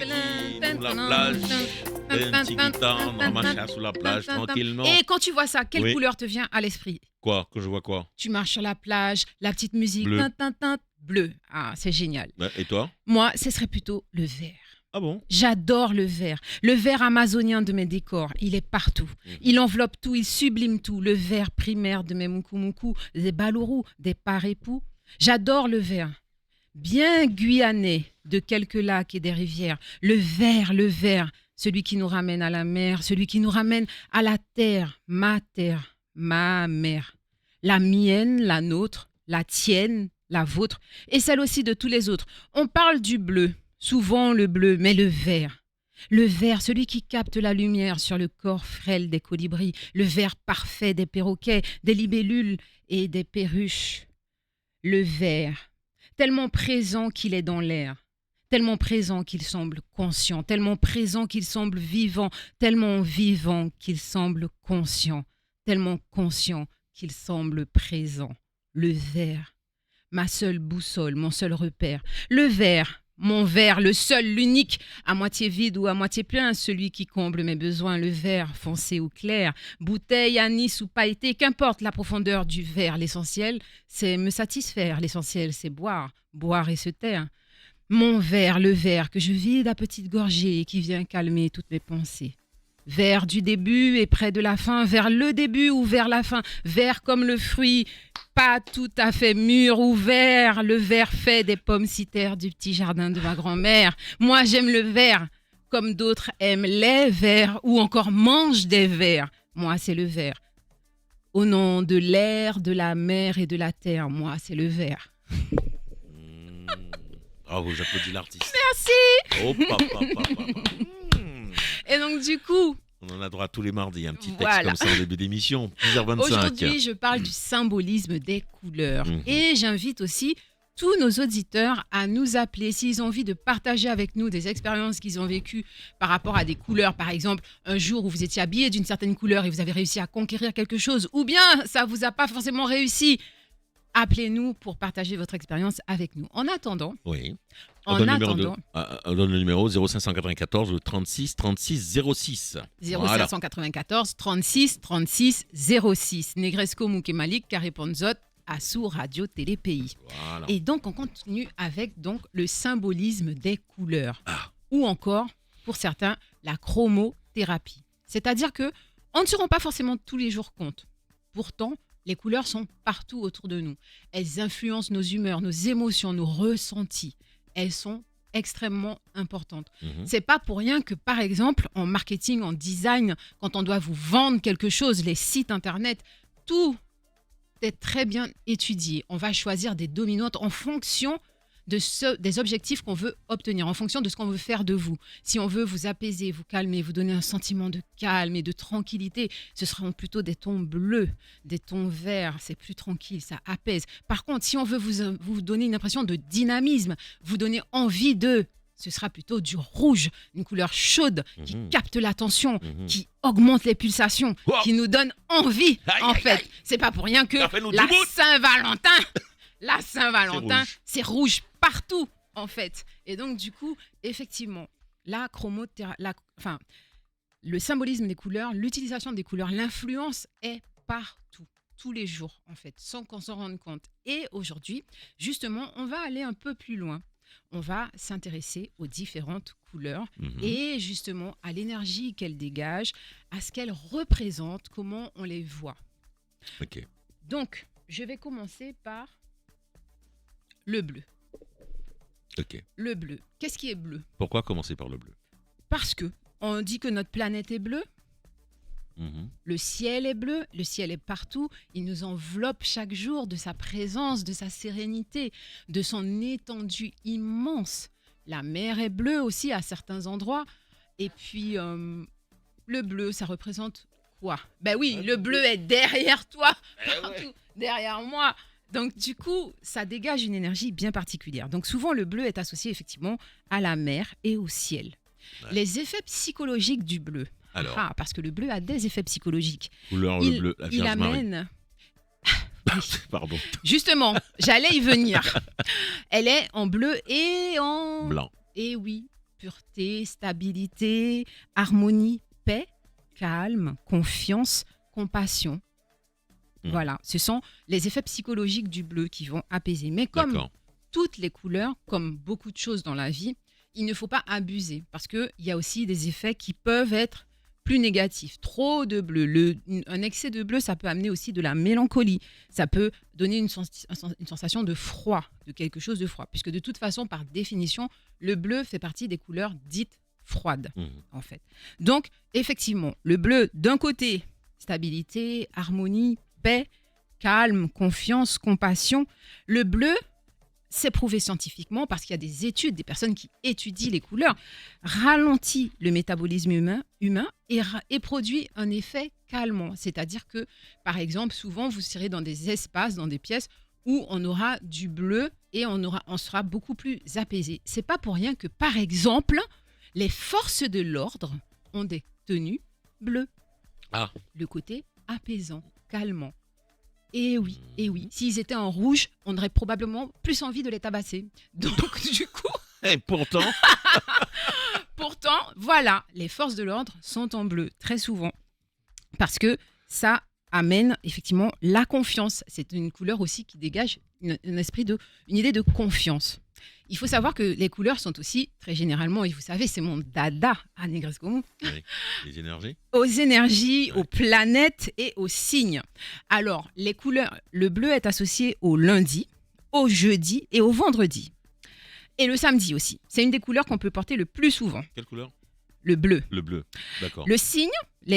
sous la plage, un petit guitare, on va marcher sur la plage tranquillement. Et quand tu vois ça, quelle Oui. couleur te vient à l'esprit? Quoi? Que je vois quoi? Tu marches sur la plage, la petite musique, Bleu. bleu. Ah, c'est génial. Ouais, et toi? Moi, ce serait plutôt le vert. Ah bon? J'adore le vert. Le vert amazonien de mes décors, il est partout. Il enveloppe tout, il sublime tout. Le vert primaire de mes muku, des balourous, des parépous. J'adore le vert. Bien guyanais de quelques lacs et des rivières. Le vert, celui qui nous ramène à la mer, celui qui nous ramène à la terre, ma mère. La mienne, la nôtre, la tienne, la vôtre, et celle aussi de tous les autres. On parle du bleu, souvent le bleu, mais le vert, celui qui capte la lumière sur le corps frêle des colibris, le vert parfait des perroquets, des libellules et des perruches. Le vert, tellement présent qu'il est dans l'air, tellement présent qu'il semble conscient, tellement présent qu'il semble vivant, tellement vivant qu'il semble conscient, tellement conscient qu'il semble présent. Le vert, ma seule boussole, mon seul repère. Le vert, mon verre, le seul, l'unique, à moitié vide ou à moitié plein, celui qui comble mes besoins. Le verre, foncé ou clair, bouteille, anis ou pailleté, qu'importe la profondeur du verre. L'essentiel, c'est me satisfaire. L'essentiel, c'est boire et se taire. Mon verre, le verre que je vide à petites gorgées et qui vient calmer toutes mes pensées. Vers du début et près de la fin, vers le début ou vers la fin, vert comme le fruit, pas tout à fait mûr ou vert, le vert fait des pommes citères du petit jardin de ma grand-mère. Moi, j'aime le vert, comme d'autres aiment les verts ou encore mangent des vers. Moi, c'est le vert. Au nom de l'air, de la mer et de la terre, moi, c'est le vert. Bravo, j'applaudis l'artiste. Merci. Oh, papa. Et donc, du coup, On en a droit tous les mardis, un petit texte Voilà. comme ça au début d'émission, 10h25. aujourd'hui, je parle du symbolisme des couleurs. Mhm. Et j'invite aussi tous nos auditeurs à nous appeler s'ils ont envie de partager avec nous des expériences qu'ils ont vécues par rapport à des couleurs. Par exemple, un jour où vous étiez habillé d'une certaine couleur et vous avez réussi à conquérir quelque chose, ou bien ça ne vous a pas forcément réussi. Appelez-nous pour partager votre expérience avec nous. En attendant, Oui. en attendant, On donne le numéro 0594 ou 36 36 06. 0594 36 36 06. Negresco Moukemalik, Carré Ponzot, Assou Radio Télé Pays. Voilà. Et donc, on continue avec donc, le symbolisme des couleurs. Ah. Ou encore, pour certains, la chromothérapie. C'est-à-dire que on ne se rend pas forcément tous les jours compte. Pourtant, les couleurs sont partout autour de nous. Elles influencent nos humeurs, nos émotions, nos ressentis. Elles sont extrêmement importantes. C'est pas pour rien que, par exemple, en marketing, en design, quand on doit vous vendre quelque chose, les sites internet, tout est très bien étudié. On va choisir des dominantes en fonction des objectifs qu'on veut obtenir, en fonction de ce qu'on veut faire de vous. Si on veut vous apaiser, vous calmer, vous donner un sentiment de calme et de tranquillité, ce seront plutôt des tons bleus, des tons verts, c'est plus tranquille, ça apaise. Par contre, si on veut vous donner une impression de dynamisme, vous donner envie ce sera plutôt du rouge, une couleur chaude qui capte l'attention, qui augmente les pulsations, Wow. qui nous donne envie, en fait. C'est pas pour rien que Ça fait nous la du bout. Saint-Valentin, c'est rouge partout, en fait. Et donc, du coup, effectivement, le symbolisme des couleurs, l'utilisation des couleurs, l'influence est partout, tous les jours, en fait, sans qu'on s'en rende compte. Et aujourd'hui, justement, on va aller un peu plus loin. On va s'intéresser aux différentes couleurs et justement à l'énergie qu'elles dégagent, à ce qu'elles représentent, comment on les voit. Ok. Donc, je vais commencer par le bleu. Ok. Le bleu. Qu'est-ce qui est bleu? Pourquoi commencer par le bleu? Parce que on dit que notre planète est bleue. Le ciel est bleu, le ciel est partout. Il nous enveloppe chaque jour de sa présence, de sa sérénité, de son étendue immense. La mer est bleue aussi à certains endroits. Et puis, le bleu, ça représente quoi? Ben oui, le bleu est derrière toi, partout, derrière moi. Donc, du coup, ça dégage une énergie bien particulière. Donc, souvent, le bleu est associé effectivement à la mer et au ciel. Ouais. Les effets psychologiques du bleu. Alors, Parce que le bleu a des effets psychologiques. couleur le bleu, la Il Vierge Marie. amène... Pardon. Justement, j'allais y venir. Elle est en bleu et en... Blanc. Et oui, pureté, stabilité, harmonie, paix, calme, confiance, compassion. Voilà, ce sont les effets psychologiques du bleu qui vont apaiser. Mais comme D'accord. toutes les couleurs, comme beaucoup de choses dans la vie, il ne faut pas abuser parce qu'il y a aussi des effets qui peuvent être plus négatifs. Trop de bleu, un excès de bleu, ça peut amener aussi de la mélancolie. Ça peut donner une sensation de froid, de quelque chose de froid. Puisque de toute façon, par définition, le bleu fait partie des couleurs dites froides, en fait. Donc, effectivement, le bleu, d'un côté, stabilité, harmonie, paix, calme, confiance, compassion. Le bleu, c'est prouvé scientifiquement parce qu'il y a des études, des personnes qui étudient les couleurs, ralentit le métabolisme humain et produit un effet calmant. C'est-à-dire que, par exemple, souvent, vous serez dans des espaces, dans des pièces où on aura du bleu et on sera beaucoup plus apaisé. C'est pas pour rien que, par exemple, les forces de l'ordre ont des tenues bleues. Ah. Le côté apaisant, calmant. Et oui. S'ils étaient en rouge, on aurait probablement plus envie de les tabasser. Donc, du coup... Et pourtant... Pourtant, voilà, les forces de l'ordre sont en bleu, très souvent. Parce que ça amène effectivement la confiance. C'est une couleur aussi qui dégage une idée de confiance. Il faut savoir que les couleurs sont aussi, très généralement, et vous savez, c'est mon dada à Negresco, Oui. Les énergies. aux énergies, aux planètes et aux signes. Alors, les couleurs, le bleu est associé au lundi, au jeudi et au vendredi. Et le samedi aussi. C'est une des couleurs qu'on peut porter le plus souvent. Quelle couleur? Le bleu. Le bleu, d'accord. Les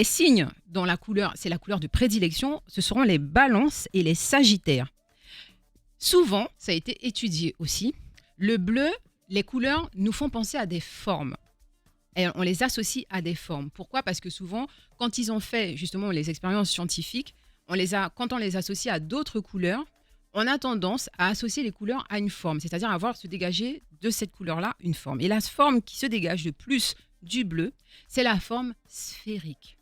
signes dont la couleur, c'est la couleur de prédilection, ce seront les balances et les sagittaires. Souvent, ça a été étudié aussi, le bleu, les couleurs nous font penser à des formes. Et on les associe à des formes. Pourquoi ? Parce que souvent, quand ils ont fait justement les expériences scientifiques, quand on les associe à d'autres couleurs, on a tendance à associer les couleurs à une forme, c'est-à-dire à voir se dégager de cette couleur-là une forme. Et la forme qui se dégage le plus du bleu, c'est la forme sphérique.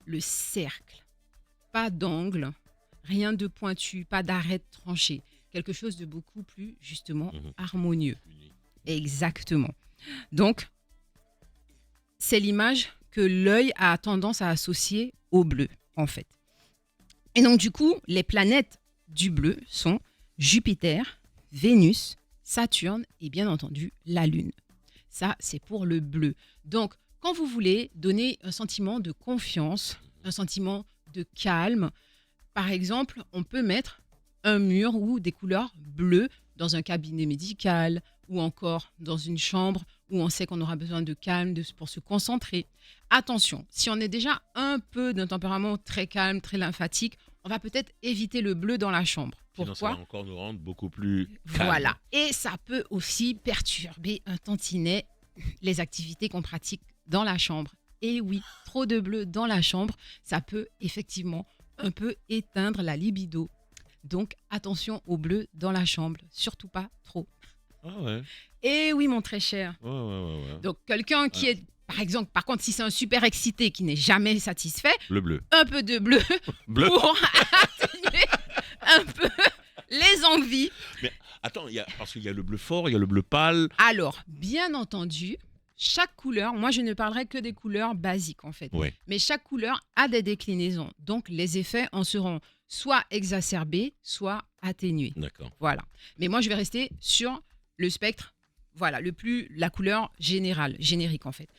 Le cercle. Pas d'angle, rien de pointu, pas d'arête tranchée. Quelque chose de beaucoup plus, justement, harmonieux. Exactement. Donc, c'est l'image que l'œil a tendance à associer au bleu, en fait. Et donc, du coup, les planètes du bleu sont Jupiter, Vénus, Saturne et bien entendu la Lune. Ça, c'est pour le bleu. Donc, quand vous voulez donner un sentiment de confiance, un sentiment de calme, par exemple, on peut mettre un mur ou des couleurs bleues dans un cabinet médical ou encore dans une chambre où on sait qu'on aura besoin de calme pour se concentrer. Attention, si on est déjà un peu d'un tempérament très calme, très lymphatique, on va peut-être éviter le bleu dans la chambre. Pourquoi ? Sinon, ça va encore nous rendre beaucoup plus calmes. Voilà. Et ça peut aussi perturber un tantinet les activités qu'on pratique dans la chambre. Et oui, trop de bleu dans la chambre, ça peut effectivement un peu éteindre la libido. Donc, attention au bleu dans la chambre. Surtout pas trop. Ah ouais. Et oui, mon très cher. Ouais. Donc, quelqu'un qui est, par exemple, par contre, si c'est un super excité qui n'est jamais satisfait, Le bleu. un peu de bleu Bleu. pour atténuer un peu les envies. Mais attends, parce qu'il y a le bleu fort, il y a le bleu pâle. Alors, bien entendu, chaque couleur, moi je ne parlerai que des couleurs basiques en fait, Ouais. mais chaque couleur a des déclinaisons. Donc, les effets en seront soit exacerbés, soit atténués. D'accord. Voilà. Mais moi, je vais rester sur le spectre, voilà, la couleur générale, générique en fait.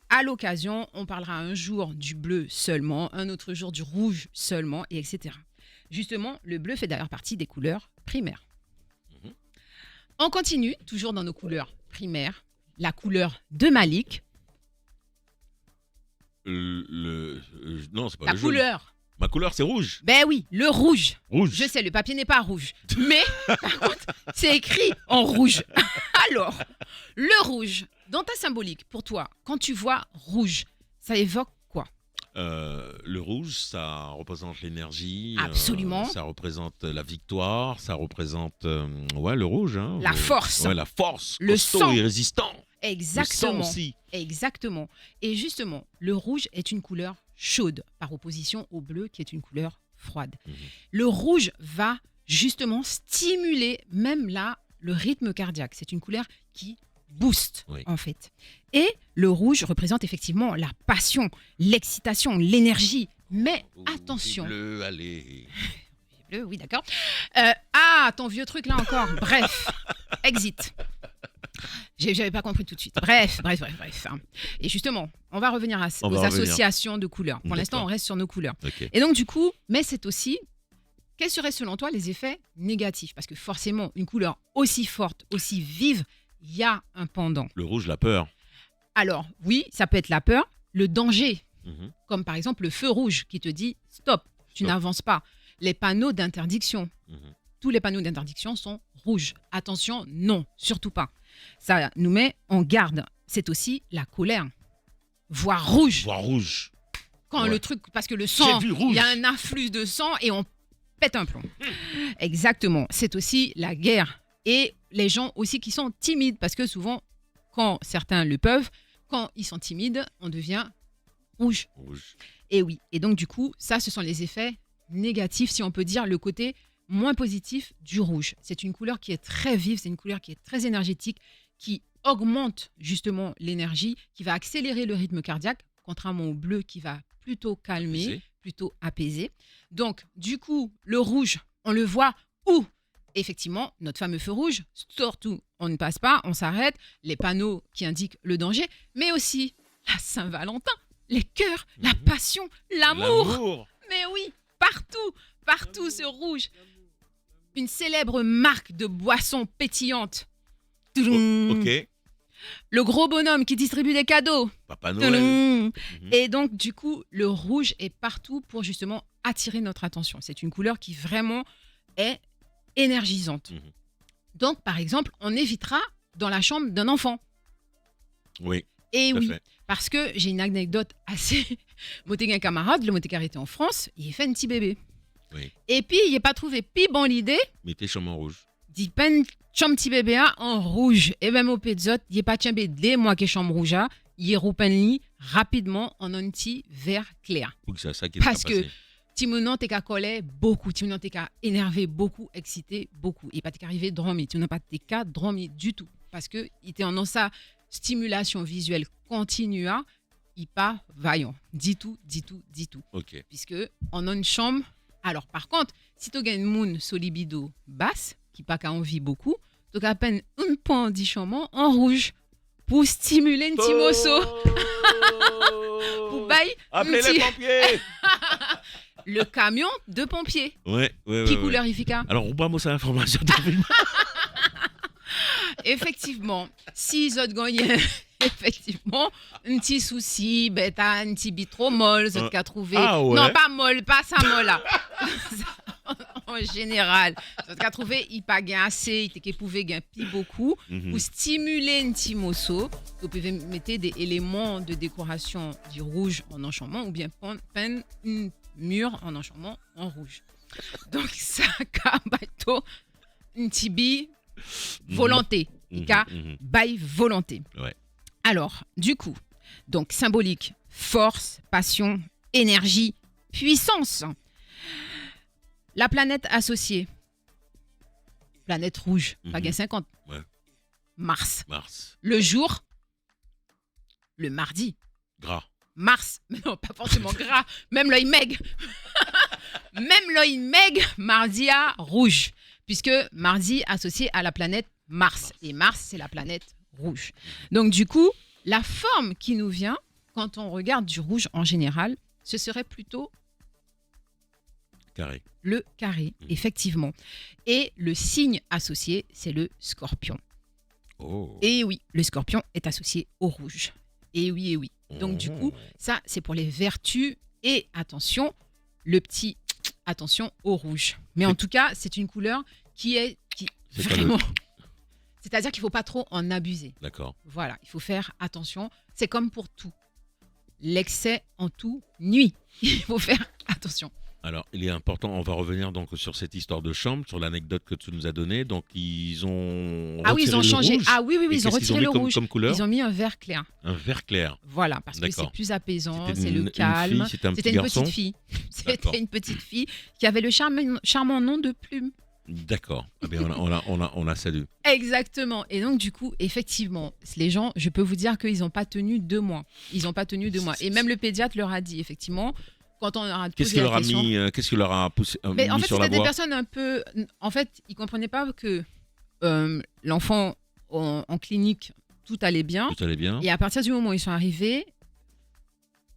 À l'occasion, on parlera un jour du bleu seulement, un autre jour du rouge seulement, et etc. Justement, le bleu fait d'ailleurs partie des couleurs primaires. On continue, toujours dans nos couleurs primaires, la couleur de Malik, Non, c'est pas la le jaune. couleur. Ma couleur, c'est rouge. Ben oui, le rouge. Rouge. Je sais, le papier n'est pas rouge, mais par contre, c'est écrit en rouge. Alors, le rouge, dans ta symbolique, pour toi, quand tu vois rouge, ça évoque quoi ? Le rouge, ça représente l'énergie. Absolument. Ça représente la victoire. Ça représente le rouge. Hein, La force. Ouais, la force. Le costaud sang. et résistant. Exactement. Le sang aussi. Exactement. Et justement, le rouge est une couleur chaude par opposition au bleu qui est une couleur froide. Le rouge va justement stimuler même là le rythme cardiaque. C'est une couleur qui boost, Oui. en fait. Et le rouge représente effectivement la passion, l'excitation, l'énergie. Mais attention. Bleu, allez. Bleu, oui, d'accord. Ton vieux truc là encore. Bref, exit. J'avais pas compris tout de suite. Bref. Hein. Et justement, on va revenir aux associations de couleurs. Pour l'instant, on reste sur nos couleurs. Okay. Et donc, du coup, mais c'est aussi, quels seraient selon toi les effets négatifs? Parce que forcément, une couleur aussi forte, aussi vive, il y a un pendant. Le rouge, la peur. Alors, oui, ça peut être la peur, le danger, comme par exemple le feu rouge qui te dit stop, tu n'avances pas. Les panneaux d'interdiction. Tous les panneaux d'interdiction sont rouges. Attention, non, surtout pas. Ça nous met en garde. C'est aussi la colère. Voir rouge. Voir rouge. Quand le truc, parce que le sang, il y a un afflux de sang et on pète un plomb. Exactement. C'est aussi la guerre. Et les gens aussi qui sont timides, parce que souvent, quand certains le peuvent, quand ils sont timides, on devient rouge. Et oui. Et donc, du coup, ça, ce sont les effets négatifs, si on peut dire, le côté moins positif du rouge. C'est une couleur qui est très vive, c'est une couleur qui est très énergétique, qui augmente justement l'énergie, qui va accélérer le rythme cardiaque, contrairement au bleu qui va plutôt calmer, plutôt apaiser. Donc, du coup, le rouge, on le voit où? Effectivement, notre fameux feu rouge, surtout, on ne passe pas, on s'arrête, les panneaux qui indiquent le danger, mais aussi la Saint-Valentin, les cœurs, la passion, l'amour. Mais oui, partout ce rouge. Une célèbre marque de boissons pétillantes. Ok. Le gros bonhomme qui distribue des cadeaux. Papa Noël. Et donc, du coup, le rouge est partout pour justement attirer notre attention. C'est une couleur qui vraiment est énergisante. Donc, par exemple, on évitera dans la chambre d'un enfant. Oui. Et oui, parce que j'ai une anecdote assez... Moi, j'ai un camarade, le moté carité en France, il fait un petit bébé. Oui. Et puis, il n'a pas trouvé plus bonne idée. Mettez chambre en rouge. Dit peine chambre petit bébé en rouge. Et même au pézot, il n'est pas tien bébé, moi qui est chambre rouge, il est roupenli rapidement en un petit vert clair. Parce que Timonon t'es qu'à coller beaucoup, Timonon t'es qu'à énerver beaucoup, excité beaucoup. Et pas t'es qu'à arriver dormir, Timonon pas t'es qu'à dormir du tout. Parce que il était en sa stimulation visuelle continua, il pas vaillant. Dit tout. Ok. Puisque on a une chambre. Alors par contre, si tu as une moon solibido basse, qui pas qu'à envie beaucoup, tu as à peine un point d'ichamement en rouge pour stimuler un petit mosso. Pour bailler. Appelez les pompiers. Le camion de pompiers. Ouais. Qui couleur efficace. Alors, on va montrer l'information. Effectivement, si ils ont gagné, effectivement, un petit souci, t'as un petit bit trop molle, ça qu'à trouver. Non, pas molle, pas ça molle là. En général, ça qu'à trouver, il pas gain assez, il pouvait gagner plus beaucoup pour stimuler un petit morceau. Vous pouvez mettre des éléments de décoration du rouge en enchantement ou bien peindre un mur en enchantement en rouge. Donc ça, bateau, un petit bille. Volonté. By volonté. Ouais. Alors, du coup, donc symbolique, force, passion, énergie, puissance. La planète associée. Planète rouge, pas gain 50. Ouais. Mars. Mars. Le jour, le mardi. Gras. Mars, mais non, pas forcément gras. Même l'œil maigre. Même l'œil maigre, mardi à rouge. Puisque mardi associé à la planète Mars. Et Mars, c'est la planète rouge. Donc, du coup, la forme qui nous vient, quand on regarde du rouge en général, ce serait plutôt carré. Le carré, effectivement. Et le signe associé, c'est le scorpion. Oh. Et oui, le scorpion est associé au rouge. Et oui. Donc, du coup, ça, c'est pour les vertus. Et attention, le petit attention au rouge. Mais en tout cas, c'est une couleur qui est vraiment... C'est-à-dire qu'il ne faut pas trop en abuser. D'accord. Voilà, il faut faire attention. C'est comme pour tout. L'excès en tout nuit. Il faut faire attention. Alors, il est important, on va revenir donc sur cette histoire de chambre, sur l'anecdote que tu nous as donnée. Donc, ils ont ils ont changé. Oui, ils ont retiré le rouge. Comme couleur ? Ils ont mis un vert clair. Un vert clair. Voilà, parce que c'est plus apaisant, c'est le une calme. Fille, c'était une petite fille. C'était une petite fille qui avait le charmant nom de Plume. D'accord. Ah ben, on a salué. Exactement. Et donc, du coup, effectivement, les gens, je peux vous dire qu'ils n'ont pas tenu 2 mois. Ils n'ont pas tenu 2 mois. Et même le pédiatre leur a dit, effectivement, quand on leur a Qu'est-ce posé qu'il la leur a question. mis, qu'est-ce qu'il leur a Mais en mis fait, sur la c'était des voie? personnes un peu. En fait, ils ne comprenaient pas que l'enfant en clinique, tout allait bien. Tout allait bien? Et à partir du moment où ils sont arrivés,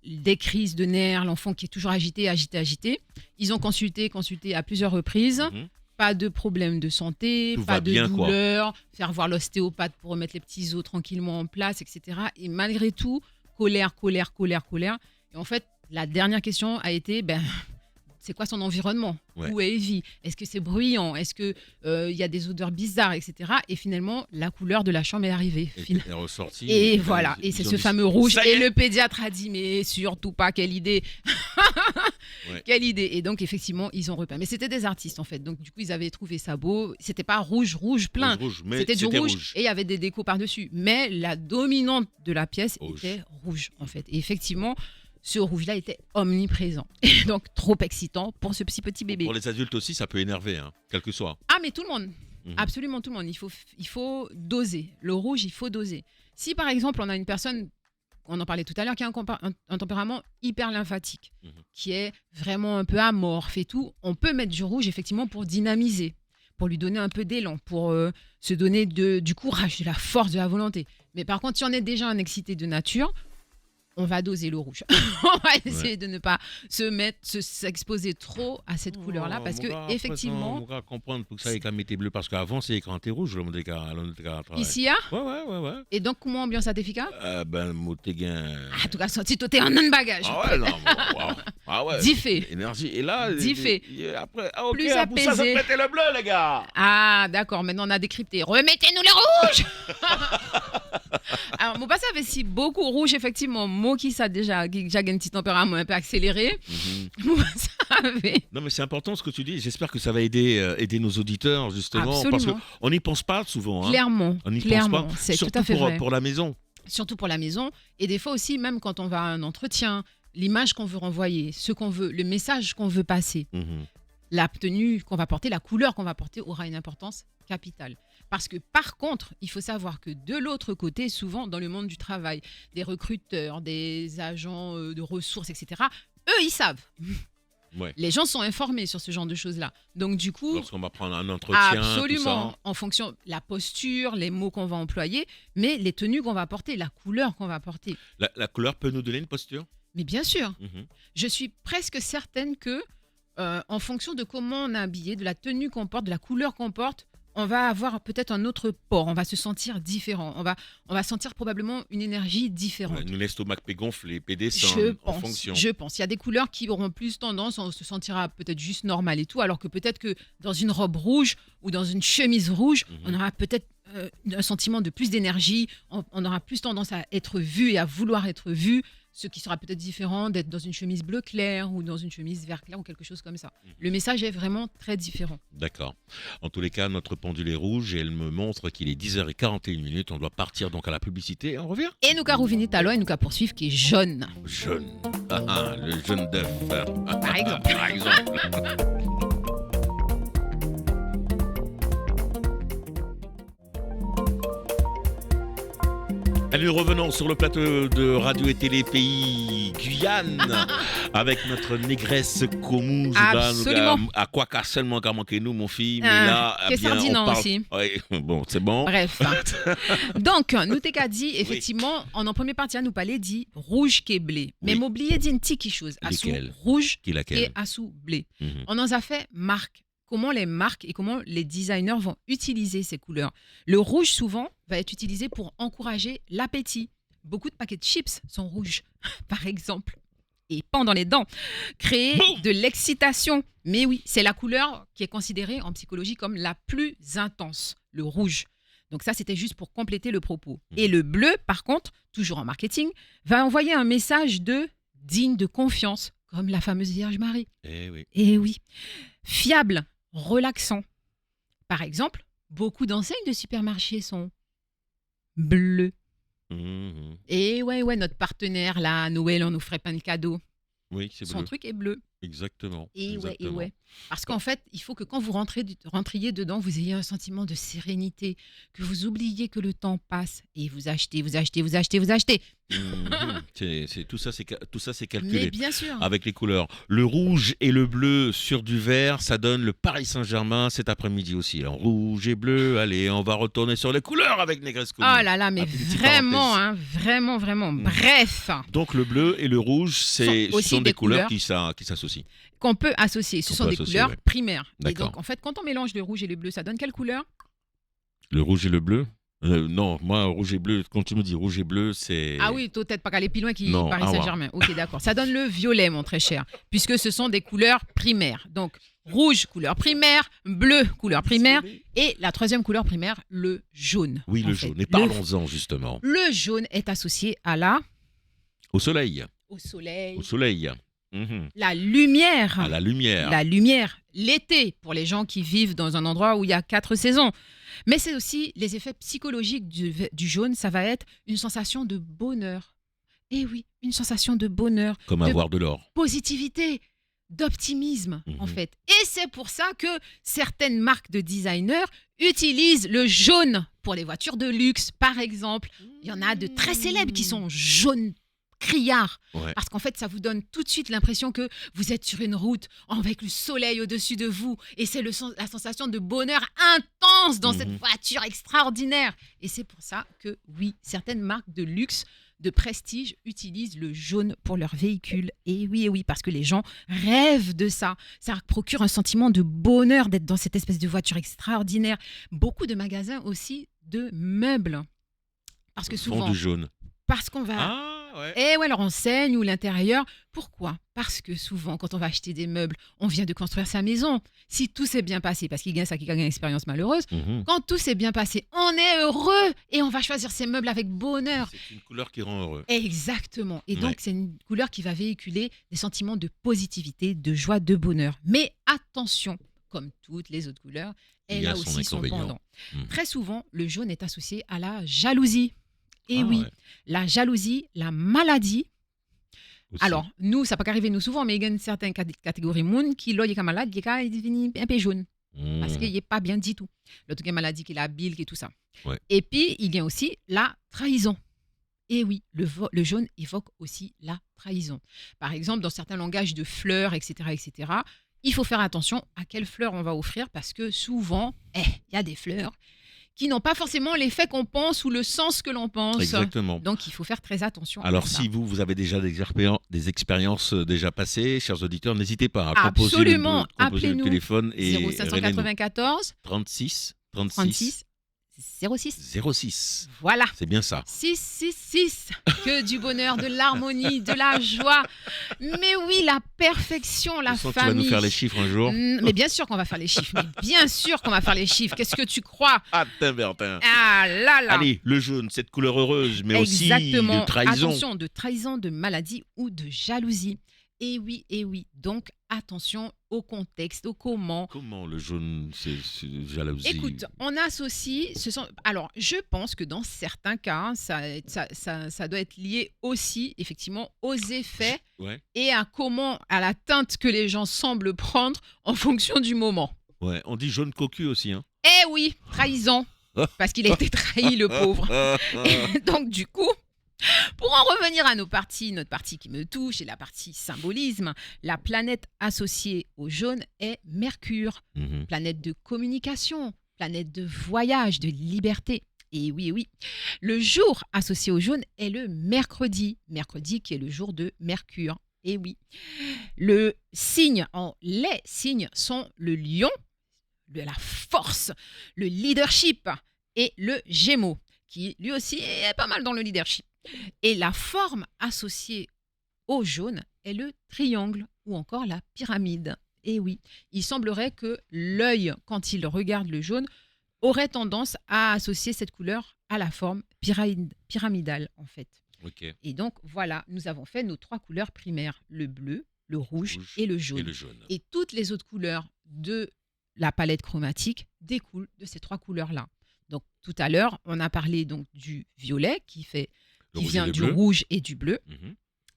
des crises de nerfs, l'enfant qui est toujours agité, agité, agité. Ils ont consulté à plusieurs reprises. Mhm. Pas de problème de santé, Tout pas va de bien, quoi. douleur, faire voir l'ostéopathe pour remettre les petits os tranquillement en place, etc. Et malgré tout, colère, colère, colère, colère. Et en fait, la dernière question a été, c'est quoi son environnement? Ouais. Où elle vit? Est-ce que c'est bruyant? Est-ce qu'il y a des odeurs bizarres, etc. Et finalement, la couleur de la chambre est arrivée. Et est ressorti. Et voilà, et c'est ils ont ce dit, fameux rouge. ça y Et est. le pédiatre a dit, mais surtout pas, quelle idée. Ouais. Quelle idée. Et donc, effectivement, ils ont repeint. Mais c'était des artistes, en fait. Donc, du coup, ils avaient trouvé ça beau. C'était pas rouge, rouge plein. Rouge, mais C'était du c'était rouge, et il y avait des décos par-dessus. Mais la dominante de la pièce Rouge. était rouge, en fait. Et effectivement, ce rouge-là était omniprésent. Et donc, trop excitant pour ce petit bébé. Pour les adultes aussi, ça peut énerver, hein, quel que soit. Ah, mais tout le monde. Mhm. Absolument tout le monde. Il faut doser. Le rouge, il faut doser. Si, par exemple, on a une personne, on en parlait tout à l'heure, qui a un tempérament hyper lymphatique, Mhm. qui est vraiment un peu amorphe et tout, on peut mettre du rouge, effectivement, pour dynamiser, pour lui donner un peu d'élan, pour se donner du courage, de la force, de la volonté. Mais par contre, si on est déjà un excité de nature, on va doser le rouge. On va essayer de ne pas s'exposer trop à cette couleur-là, parce que effectivement, On va comprendre pour que ça ait quand même été bleu, parce qu'avant, c'est écran rouge, le monde est ici, hein, Ouais. et donc, comment ambiance à t'efficace? Ben, Motéguin. En tout cas, sorti t'es en un bagage. Ah ouais, non, wow. Ah ouais. Dix faits. Énergie. Et là, Dix faits. après, ah, ok, Plus pour ça, apaisé. mettez le bleu, les gars. Ah, d'accord, maintenant on a décrypté. Remettez-nous le rouge. Alors, mon passé avait si beaucoup rouge, effectivement. Moi qui ça déjà, qui a un petit tempérament un peu accéléré. Mon passé avait. Non, mais c'est important ce que tu dis. J'espère que ça va aider nos auditeurs, justement. Parce Absolument. qu'on n'y pense pas souvent. Hein. Clairement, On n'y clairement, pense pas. c'est tout Surtout à fait vrai. pour la maison. Surtout pour la maison. Et des fois aussi, même quand on va à un entretien, l'image qu'on veut renvoyer, ce qu'on veut, le message qu'on veut passer, Mhm. la tenue qu'on va porter, la couleur qu'on va porter aura une importance capitale. Parce que par contre, il faut savoir que de l'autre côté, souvent dans le monde du travail, des recruteurs, des agents de ressources, etc., eux, ils savent. Ouais. Les gens sont informés sur ce genre de choses-là. Donc du coup, Lorsqu'on va prendre un entretien, absolument, tout en fonction de la posture, les mots qu'on va employer, mais les tenues qu'on va porter, la couleur qu'on va porter. ça. La couleur peut nous donner une posture. Mais bien sûr, Mhm. je suis presque certaine que, en fonction de comment on est habillé, de la tenue qu'on porte, de la couleur qu'on porte, on va avoir peut-être un autre port, on va se sentir différent, on va sentir probablement une énergie différente. Ouais, nous, l'estomac peut gonfler, peut Je descendre en pense, fonction. je pense. Il y a des couleurs qui auront plus tendance, on se sentira peut-être juste normal et tout, alors que peut-être que dans une robe rouge ou dans une chemise rouge, Mhm. on aura peut-être un sentiment de plus d'énergie, on aura plus tendance à être vu et à vouloir être vu, ce qui sera peut-être différent d'être dans une chemise bleu clair ou dans une chemise vert clair ou quelque chose comme ça. Mhm. Le message est vraiment très différent. D'accord. En tous les cas, notre pendule est rouge et elle me montre qu'il est 10h41. On doit partir donc à la publicité. On revient. Et nous rouvinit alors et nous poursuivre qui est jaune, Jeune. Ah, le jeune d'œuf. par exemple. Par exemple. Allez, nous revenons sur le plateau de Radio et Télé Pays Guyane avec notre négresse Komou. Absolument. À quoi qu'à seulement qu'à manquer nous, mon fils. Mais Ah, là, qui est bien, on sardinant parle. aussi. Ouais, bon, c'est bon. Bref. Donc, nous t'ai qu'à dit, effectivement, en première partie, à nous parler dit rouge qui est blé. Mais Oui. m'oubliez d'une petite chose. À sous Lesquelles rouge Qui et laquelle à sous blé. Mhm. On en a fait marque. Comment les marques et comment les designers vont utiliser ces couleurs. Le rouge, souvent, va être utilisé pour encourager l'appétit. Beaucoup de paquets de chips sont rouges, par exemple. Et pendant les dents. Créer Boum. de l'excitation. Mais oui, c'est la couleur qui est considérée en psychologie comme la plus intense, le rouge. Donc ça, c'était juste pour compléter le propos. Et le bleu, par contre, toujours en marketing, va envoyer un message de digne de confiance, comme la fameuse Vierge Marie. Eh oui. Et oui. Fiable, relaxant. Par exemple, beaucoup d'enseignes de supermarchés sont bleues. Mhm. Et ouais, notre partenaire, là, à Noël, on nous ferait plein de cadeaux. Oui, c'est Son bleu. truc est bleu. Exactement. Et ouais, et Exactement. ouais. Parce qu'en fait, il faut que quand vous rentriez dedans, vous ayez un sentiment de sérénité, que vous oubliez que le temps passe et vous achetez, vous achetez, vous achetez, vous achetez. Mhm. Tout ça, c'est Mais calculé bien sûr. avec les couleurs. Le rouge et le bleu sur du vert, ça donne le Paris Saint-Germain cet après-midi aussi. En rouge et bleu, allez, on va retourner sur les couleurs avec Négresse Oh Commune. là là, mais Ah, puis une petite vraiment, parenthèse. hein, vraiment, vraiment. Mhm. Bref, Donc le bleu et le rouge, sont ce aussi sont des des couleurs couleurs qui s'associent. qu'on peut associer. Ce Qu'on sont peut des associer, couleurs ouais. primaires. Et D'accord. donc, en fait, quand on mélange le rouge et le bleu, ça donne quelle couleur? Le rouge et le bleu non, moi, rouge et bleu, quand tu me dis rouge et bleu, c'est... Ah oui, peut-être pas qu'aller plus loin qui Non, Paris ah ouais. Saint-Germain. Ok, d'accord. Ça donne le violet, mon très cher, puisque ce sont des couleurs primaires. Donc, rouge, couleur primaire, bleu, couleur primaire, et la troisième couleur primaire, le jaune. Oui, en le fait. jaune. Et parlons-en, justement. Le jaune est associé à Au soleil. au soleil, Au soleil. Mhm. la lumière. À la lumière. La lumière, l'été, pour les gens qui vivent dans un endroit où il y a 4 saisons. Mais c'est aussi les effets psychologiques du jaune, ça va être une sensation de bonheur. Et oui, une sensation de bonheur, Comme de avoir de l'or. positivité, d'optimisme, en Mhm. fait. Et c'est pour ça que certaines marques de designers utilisent le jaune pour les voitures de luxe, par exemple. Il y en a de très célèbres qui sont jaunes criards. Ouais. Parce qu'en fait, ça vous donne tout de suite l'impression que vous êtes sur une route avec le soleil au-dessus de vous. Et c'est la sensation de bonheur intense dans cette Mhm. voiture extraordinaire. Et c'est pour ça que, oui, certaines marques de luxe, de prestige, utilisent le jaune pour leurs véhicules. Et oui, parce que les gens rêvent de ça. Ça procure un sentiment de bonheur d'être dans cette espèce de voiture extraordinaire. Beaucoup de magasins aussi de meubles. Parce que Fond souvent, du jaune. parce qu'on va... Ah, ouais. Et ouais, leur enseigne ou l'intérieur. Pourquoi? Parce que souvent, quand on va acheter des meubles, on vient de construire sa maison. Si tout s'est bien passé, parce qu'il y a ça qui gagne une expérience malheureuse, Mhm. quand tout s'est bien passé, on est heureux et on va choisir ces meubles avec bonheur. C'est une couleur qui rend heureux. Exactement. Et donc, Ouais. c'est une couleur qui va véhiculer des sentiments de positivité, de joie, de bonheur. Mais attention, comme toutes les autres couleurs, Il y elle a a son aussi son inconvénient. pendant. Mhm. Très souvent, le jaune est associé à la jalousie. Et Ah, oui, ouais. la jalousie, la maladie. Aussi. Alors, nous, ça peut pas arriver nous souvent, mais il y a une certaine catégorie de monde qui, là, il est malade, il est devenu un peu jaune. Parce qu'il n'est pas bien dit tout. L'autre qui est maladie, qui est la bile, qui est tout ça. Ouais. Et puis, il y a aussi la trahison. Et oui, le jaune évoque aussi la trahison. Par exemple, dans certains langages de fleurs, etc., il faut faire attention à quelles fleurs on va offrir parce que souvent, il y a des fleurs qui n'ont pas forcément l'effet qu'on pense ou le sens que l'on pense. Exactement. Donc, il faut faire très attention Alors, à ça. si vous avez déjà des expériences déjà passées, chers auditeurs, n'hésitez pas à Absolument. composer le Appelez-nous. téléphone et René nous. 0594 36 36 06. 06. Voilà. C'est bien ça. 666. Que du bonheur, de l'harmonie, de la joie. Mais oui, la perfection, la Je sens que tu famille. vas nous faire les chiffres un jour. Mais bien sûr qu'on va faire les chiffres. Mais bien sûr qu'on va faire les chiffres. Qu'est-ce que tu crois? Ah, Bertin. Ah là là. Allez, le jaune, cette couleur heureuse, mais Exactement. aussi de trahison. Attention, de trahison, de maladie ou de jalousie. Et oui. Donc, attention au contexte, au comment. Comment le jaune, c'est jalousie? Écoute, on associe... Alors, je pense que dans certains cas, ça doit être lié aussi, effectivement, aux effets Ouais, et à la teinte que les gens semblent prendre en fonction du moment. ouais. On dit jaune cocu aussi, hein. Eh oui, trahison. Parce qu'il a été trahi, le pauvre. Et donc, du coup... Pour en revenir à notre partie qui me touche et la partie symbolisme, la planète associée au jaune est Mercure, Mhm. planète de communication, planète de voyage, de liberté. Et oui, le jour associé au jaune est le mercredi qui est le jour de Mercure. Et oui, les signes sont le lion, de la force, le leadership et le Gémeaux, qui lui aussi est pas mal dans le leadership. Et la forme associée au jaune est le triangle ou encore la pyramide. Et oui, il semblerait que l'œil, quand il regarde le jaune, aurait tendance à associer cette couleur à la forme pyramidale, en fait. Ok. Et donc, voilà, nous avons fait nos 3 couleurs primaires, le bleu, le rouge et le jaune. Et le jaune. Et toutes les autres couleurs de la palette chromatique découlent de ces 3 couleurs-là. Donc, tout à l'heure, on a parlé donc du violet qui Le rouge et vient le du bleu. rouge et du bleu. Mhm.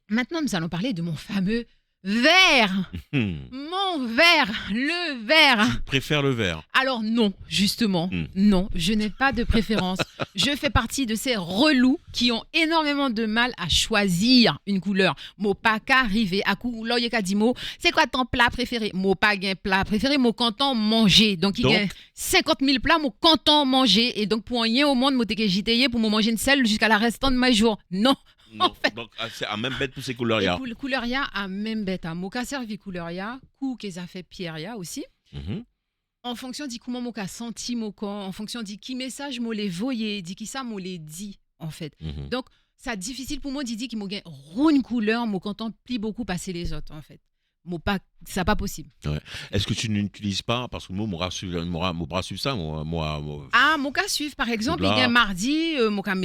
Maintenant, nous allons parler de mon fameux Vert. Hmm. Mon vert. Le vert. Tu préfères le vert. Alors non, justement, non, je n'ai pas de préférence. Je fais partie de ces relous qui ont énormément de mal à choisir une couleur. Mo pas qu'à arriver à couleur yekadimo. C'est quoi ton plat préféré? Mo pas gain plat préféré, mo content manger. Donc il y a 50 000 plats, mo content manger. Et donc pour rien au monde, mo t'ai j'étais pour me manger une selle jusqu'à la restant de ma jour. Non. Non, En fait, donc c'est à même bête pour ces couleurs là. couleur ya a même bête. Mo ka servi couleur ya, kou qu'elles a fait pierre ya aussi. En fonction de comment mon senti mon corps, en fonction de qui message moi les voyez, dit qui ça moi les dit en fait. Donc c'est difficile pour moi de dire qu'il m'a une couleur, moi contemple beaucoup passer les autres en fait. Moi pas ça pas possible. Ouais. Est-ce que tu n'utilises pas parce que moi mon bras suit ça moi. Ah mon cas suivre par exemple, il y a mardi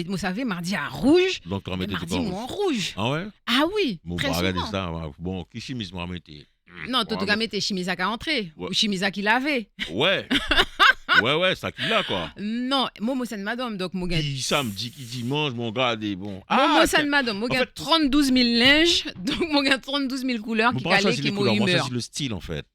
vous savez mardi à rouge. Donc on mettait mardi moi en rouge. Ah ouais? Ah oui, Mon très bras souvent. regarder ça. Bon, qui chemise moi mettez. Non, tu as mis tes chemises à entrer ou chemises qui lavait. Ouais. Ouais, ça qu'il a quoi. Non, moi c'est une madame donc mon gars. Qui samedi, qui dimanche, mon gars des bon. Moi c'est une madame, mon gars 32 000 linges, donc mon gars 32 000 couleurs qui calent qui m'ont humeur. Moi c'est le style en fait.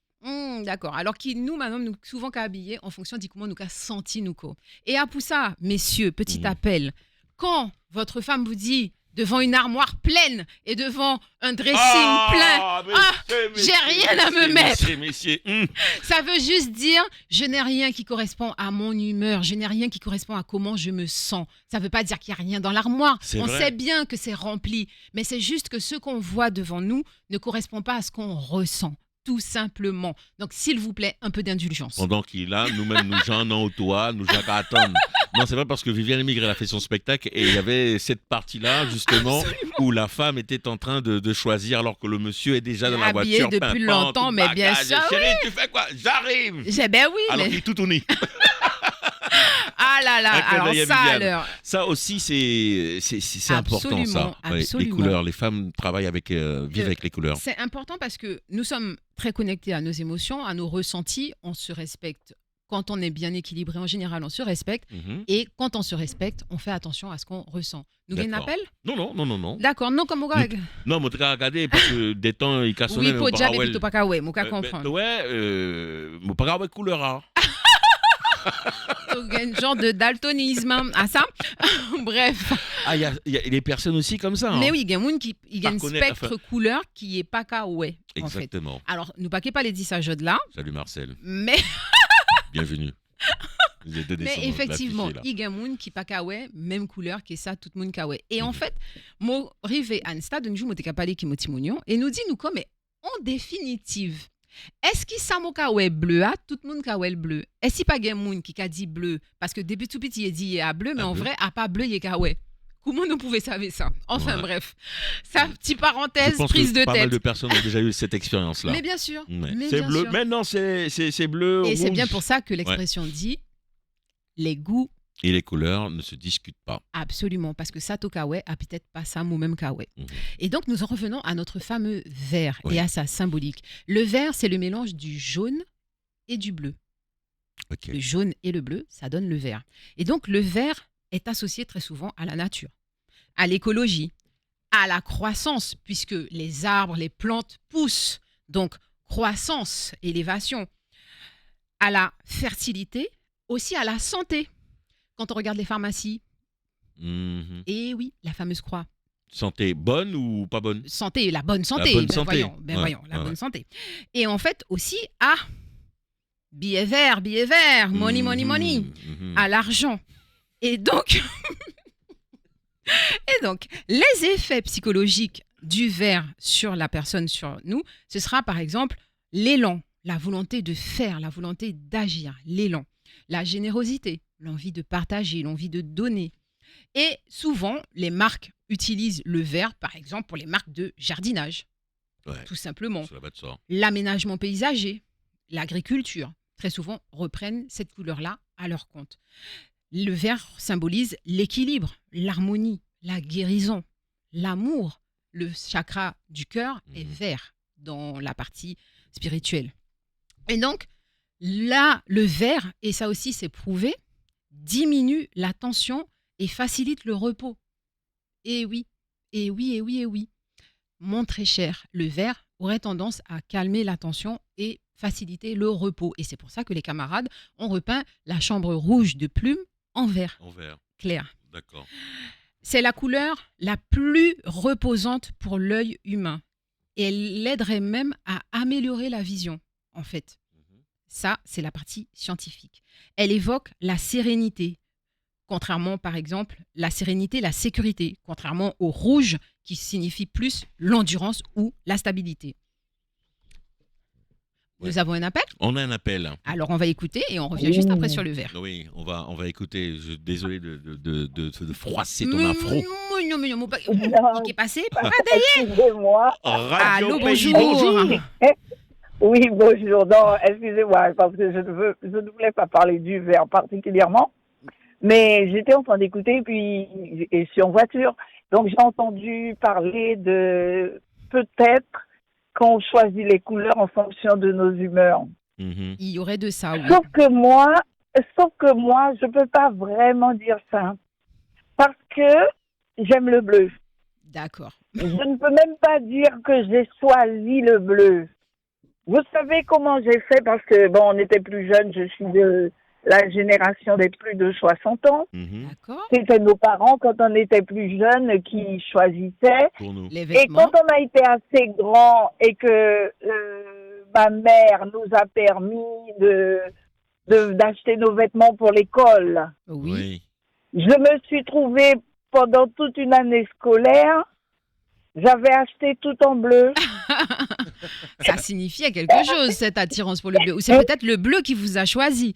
D'accord. Alors qui nous madame nous souvent qu'à habiller en fonction de comment nous qu'a senti nous quoi. Et à pour ça, messieurs, petit appel. Quand votre femme vous dit devant une armoire pleine et devant un dressing plein. J'ai rien à me mettre. Ça veut juste dire, je n'ai rien qui correspond à mon humeur, je n'ai rien qui correspond à comment je me sens. Ça ne veut pas dire qu'il n'y a rien dans l'armoire. On sait bien que c'est rempli, mais c'est juste que ce qu'on voit devant nous ne correspond pas à ce qu'on ressent. Tout simplement. Donc, s'il vous plaît, un peu d'indulgence. Pendant qu'il a, nous-mêmes, nous gens au toit, nous gens à attendre. Non, c'est pas parce que Viviane Émigré a fait son spectacle et il y avait cette partie-là, justement, où la femme était en train de choisir alors que le monsieur est déjà dans la voiture. Habillé depuis longtemps, mais bien sûr. Chérie, tu fais quoi? J'arrive. Ben oui. Alors qu'il est tout tourné. Ah là là, alors ça alors. Ça aussi c'est important ça. Absolument. Les couleurs, les femmes travaillent vivent avec les couleurs. C'est important parce que nous sommes très connectés à nos émotions, à nos ressentis, on se respecte. Quand on est bien équilibré en général, on se respecte et quand on se respecte, on fait attention à ce qu'on ressent. Nous avons un appel? Non. D'accord, non comme moi. Non, moi je regarder parce que des temps il casse. Oui, pour déjà mais plutôt pas qu'à ouais, moi comprendre. Ouais, moi pas avec couleur. Un genre de daltonisme à ça. Bref. Ah, il y a des personnes aussi comme ça. Mais oui, il y a un qui a une spectre couleur qui est pas qu'à ouais. Exactement. En fait. Alors, nous pas les 10 à jeu de là. Salut Marcel. Mais. Bienvenue. Mais effectivement, il y a un qui pas qu'à ouais, même couleur que ça, tout le monde qu'à ouais. Et en fait, moi, arrivé à un stade, un jour, je suis parlé qui m'a et nous dit, nous, comme, en définitive, est-ce qu'il s'amoka bleu à tout le monde ka le bleu? Est-ce qu'il pas gen moun qui a dit bleu parce que depuis tout petit il dit il est bleu mais en vrai a pas bleu il est ka ouais. Comment nous pouvons savoir ça? Enfin bref. Ça petite parenthèse prise de tête. Pas mal de personnes ont déjà eu cette expérience là. Mais bien sûr. Ouais. C'est bleu. Maintenant c'est bleu. Et rouge. C'est bien pour ça que l'expression dit les goûts et les couleurs ne se discutent pas. Absolument, parce que ça, Tokawe a peut-être pas ça, ou même Kawe. Et donc, nous en revenons à notre fameux vert et à sa symbolique. Le vert, c'est le mélange du jaune et du bleu. Le jaune et le bleu, ça donne le vert. Et donc, le vert est associé très souvent à la nature, à l'écologie, à la croissance, puisque les arbres, les plantes poussent. Donc, croissance, élévation, à la fertilité, aussi à la santé. Quand on regarde les pharmacies, et oui, la fameuse croix. Santé bonne ou pas bonne? Santé, la bonne santé. La bonne santé. Voyons, la bonne santé. Et en fait, aussi à billet vert, money, à l'argent. Et donc, les effets psychologiques du vert sur la personne, sur nous, ce sera par exemple l'élan, la volonté de faire, la volonté d'agir, l'élan, la générosité, l'envie de partager, l'envie de donner. Et souvent, les marques utilisent le vert, par exemple, pour les marques de jardinage. Tout simplement. L'aménagement paysager, l'agriculture, très souvent reprennent cette couleur-là à leur compte. Le vert symbolise l'équilibre, l'harmonie, la guérison, l'amour. Le chakra du cœur est vert dans la partie spirituelle. Et donc, là, le vert, et ça aussi c'est prouvé, diminue la tension et facilite le repos. Et oui. Mon très cher, le vert aurait tendance à calmer la tension et faciliter le repos. Et c'est pour ça que les camarades ont repeint la chambre rouge de plume en vert En vert. clair. D'accord. C'est la couleur la plus reposante pour l'œil humain. Et elle l'aiderait même à améliorer la vision, en fait. Ça, c'est la partie scientifique. Elle évoque la sérénité, contrairement, par exemple, la sérénité, la sécurité, contrairement au rouge qui signifie plus l'endurance ou la stabilité. Ouais. Nous avons un appel. On a un appel. Alors, on va écouter et on revient juste après sur le vert. Oui, on va écouter. Désolé de froisser ton afro. Non, pas- Non, qui est passé. excusez-moi. Radio Allô, Pays, bonjour. Oui, bonjour. Non, excusez-moi, parce que je ne voulais pas parler du verre particulièrement. Mais j'étais en train d'écouter, et je suis en voiture. Donc, j'ai entendu parler de peut-être qu'on choisit les couleurs en fonction de nos humeurs. Mhm. Il y aurait de ça, oui. Sauf que moi, je peux pas vraiment dire ça. Parce que j'aime le bleu. D'accord. Je ne peux même pas dire que j'ai choisi le bleu. Vous savez comment j'ai fait? Parce que, bon, on était plus jeunes, je suis de la génération des plus de 60 ans. Mhm. D'accord. C'était nos parents, quand on était plus jeunes, qui choisissaient. Pour nous. Les Et vêtements. quand on a été assez grand et que ma mère nous a permis d'acheter nos vêtements pour l'école, Oui. je me suis trouvée pendant toute une année scolaire, j'avais acheté tout en bleu. Ça signifiait quelque chose, cette attirance pour le bleu. Ou c'est peut-être le bleu qui vous a choisi.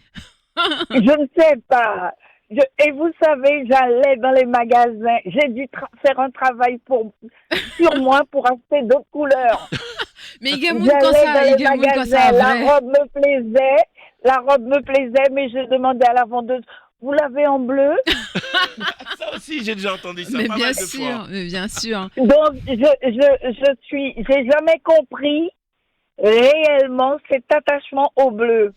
Je ne sais pas. Et vous savez, j'allais dans les magasins. J'ai dû faire un travail sur moi pour acheter d'autres couleurs. Mais il y a moun J'allais comme ça, dans il les y a moun comme magasins. ça, La vrai. robe me plaisait, mais je demandais à la vendeuse, vous l'avez en bleu? Ça aussi, j'ai déjà entendu ça Mais pas bien mal de sûr, fois. mais bien sûr. Donc, j'ai jamais compris réellement cet attachement au bleu.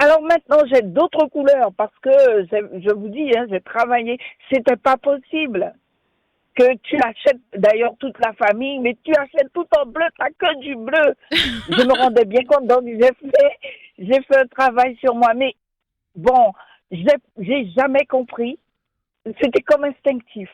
Alors maintenant, j'ai d'autres couleurs parce que, je vous dis, j'ai travaillé. C'était pas possible que tu achètes, d'ailleurs toute la famille, mais tu achètes tout en bleu, t'as que du bleu. Je me rendais bien compte, donc j'ai fait un travail sur moi. Mais bon, j'ai jamais compris. C'était comme instinctif.